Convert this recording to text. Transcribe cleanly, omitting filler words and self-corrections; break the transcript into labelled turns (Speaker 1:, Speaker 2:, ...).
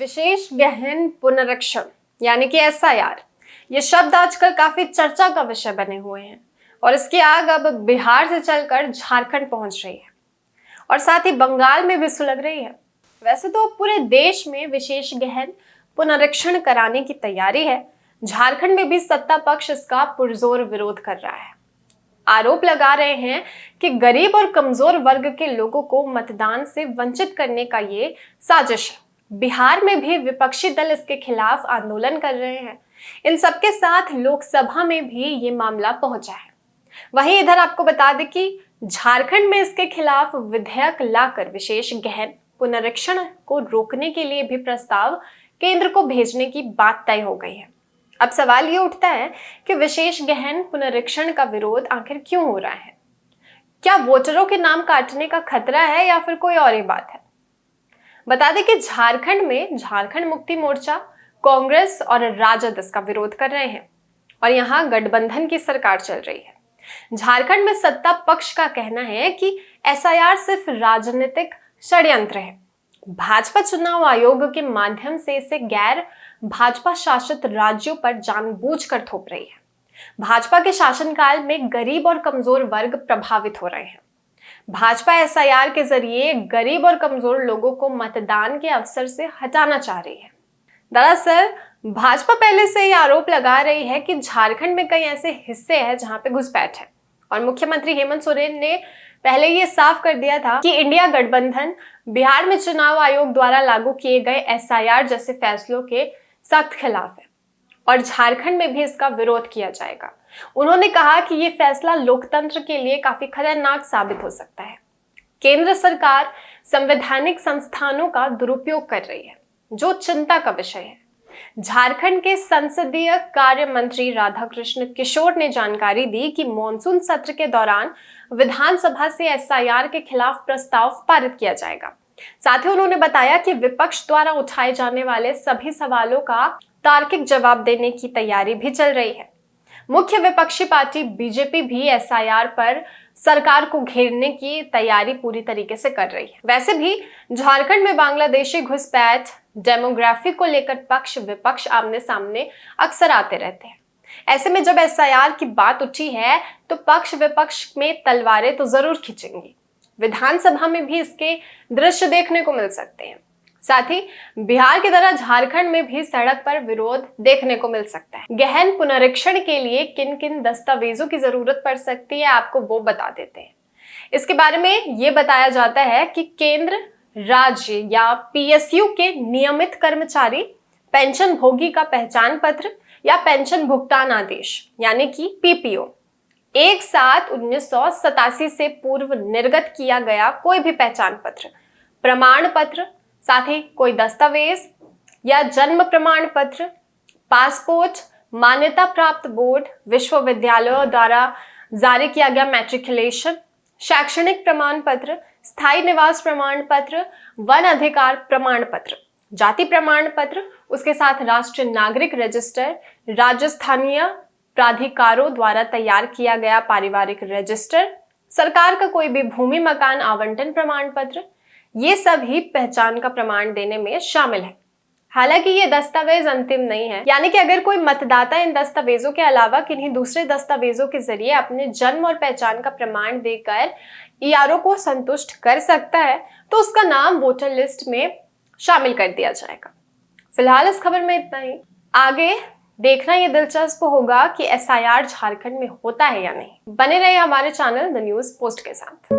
Speaker 1: विशेष गहन पुनरीक्षण यानी कि एसआईआर, ये शब्द आजकल काफी चर्चा का विषय बने हुए हैं और इसकी आग अब बिहार से चलकर झारखंड पहुंच रही है और साथ ही बंगाल में भी सुलग रही है। वैसे तो पूरे देश में विशेष गहन पुनरीक्षण कराने की तैयारी है। झारखंड में भी सत्ता पक्ष इसका पुरजोर विरोध कर रहा है। आरोप लगा रहे हैं कि गरीब और कमजोर वर्ग के लोगों को मतदान से वंचित करने का ये साजिश है। बिहार में भी विपक्षी दल इसके खिलाफ आंदोलन कर रहे हैं। इन सबके साथ लोकसभा में भी ये मामला पहुंचा है। वहीं इधर आपको बता दें कि झारखंड में इसके खिलाफ विधेयक लाकर विशेष गहन पुनरीक्षण को रोकने के लिए भी प्रस्ताव केंद्र को भेजने की बात तय हो गई है। अब सवाल ये उठता है कि विशेष गहन पुनरीक्षण का विरोध आखिर क्यों हो रहा है? क्या वोटरों के नाम काटने का खतरा है या फिर कोई और ही बात है? बता दें कि झारखंड में झारखंड मुक्ति मोर्चा, कांग्रेस और राजद इसका विरोध कर रहे हैं और यहाँ गठबंधन की सरकार चल रही है। झारखंड में सत्ता पक्ष का कहना है कि एसआईआर सिर्फ राजनीतिक षड्यंत्र है। भाजपा चुनाव आयोग के माध्यम से इसे गैर भाजपा शासित राज्यों पर जानबूझकर थोप रही है। भाजपा के शासनकाल में गरीब और कमजोर वर्ग प्रभावित हो रहे हैं। भाजपा एसआईआर के जरिए गरीब और कमजोर लोगों को मतदान के अवसर से हटाना चाह रही है। दरअसल भाजपा पहले से ये आरोप लगा रही है कि झारखंड में कई ऐसे हिस्से हैं जहां पे घुसपैठ है और मुख्यमंत्री हेमंत सोरेन ने पहले ये साफ कर दिया था कि इंडिया गठबंधन बिहार में चुनाव आयोग द्वारा लागू किए गए एसआईआर जैसे फैसलों के सख्त खिलाफ है और झारखंड में भी इसका विरोध किया जाएगा। उन्होंने कहा कि ये फैसला लोकतंत्र के लिए काफी खतरनाक साबित हो सकता है। केंद्र सरकार संवैधानिक संस्थानों का दुरुपयोग कर रही है, जो चिंता का विषय है। झारखंड के संसदीय कार्य मंत्री राधाकृष्ण किशोर ने जानकारी दी कि मॉनसून सत्र के दौरान विधानसभा से एसआईआर के खिलाफ प्रस्ताव पारित किया जाएगा। साथ ही उन्होंने बताया कि विपक्ष द्वारा उठाए जाने वाले सभी सवालों का तार्किक जवाब देने की तैयारी भी चल रही है। मुख्य विपक्षी पार्टी बीजेपी भी एसआईआर पर सरकार को घेरने की तैयारी पूरी तरीके से कर रही है। वैसे भी झारखंड में बांग्लादेशी घुसपैठ डेमोग्राफी को लेकर पक्ष विपक्ष आमने सामने अक्सर आते रहते हैं। ऐसे में जब एसआईआर की बात उठी है तो पक्ष विपक्ष में तलवारें तो जरूर खींचेंगी। विधानसभा में भी इसके दृश्य देखने को मिल सकते हैं। साथ ही बिहार की तरह झारखंड में भी सड़क पर विरोध देखने को मिल सकता है। गहन पुनरीक्षण के लिए किन किन दस्तावेजों की जरूरत पड़ सकती है, आपको वो बता देते हैं। इसके बारे में ये बताया जाता है कि केंद्र, राज्य या पीएसयू के नियमित कर्मचारी पेंशन भोगी का पहचान पत्र या पेंशन भुगतान आदेश यानी कि पीपीओ 1/7/1987 से पूर्व निर्गत किया गया कोई भी पहचान पत्र, प्रमाण पत्र, साथ ही कोई दस्तावेज या जन्म प्रमाण पत्र, पासपोर्ट, मान्यता प्राप्त बोर्ड, विश्वविद्यालयों द्वारा जारी किया गया मैट्रिकुलेशन, शैक्षणिक प्रमाण पत्र, स्थायी निवास प्रमाण पत्र, वन अधिकार प्रमाण पत्र, जाति प्रमाण पत्र, उसके साथ राष्ट्रीय नागरिक रजिस्टर, राजस्थानीय प्राधिकारों द्वारा तैयार किया गया पारिवारिक रजिस्टर, सरकार का कोई भी भूमि मकान आवंटन प्रमाण पत्र, ये सभी पहचान का प्रमाण देने में शामिल है। हालांकि ये दस्तावेज अंतिम नहीं है, यानी कि अगर कोई मतदाता इन दस्तावेजों के अलावा किन्हीं दूसरे दस्तावेजों के जरिए अपने जन्म और पहचान का प्रमाण देकर ईआरओ को संतुष्ट कर सकता है तो उसका नाम वोटर लिस्ट में शामिल कर दिया जाएगा। फिलहाल इस खबर में इतना ही। आगे देखना ये दिलचस्प होगा कि एसआईआर झारखंड में होता है या नहीं। बने रहे हमारे चैनल द न्यूज पोस्ट के साथ।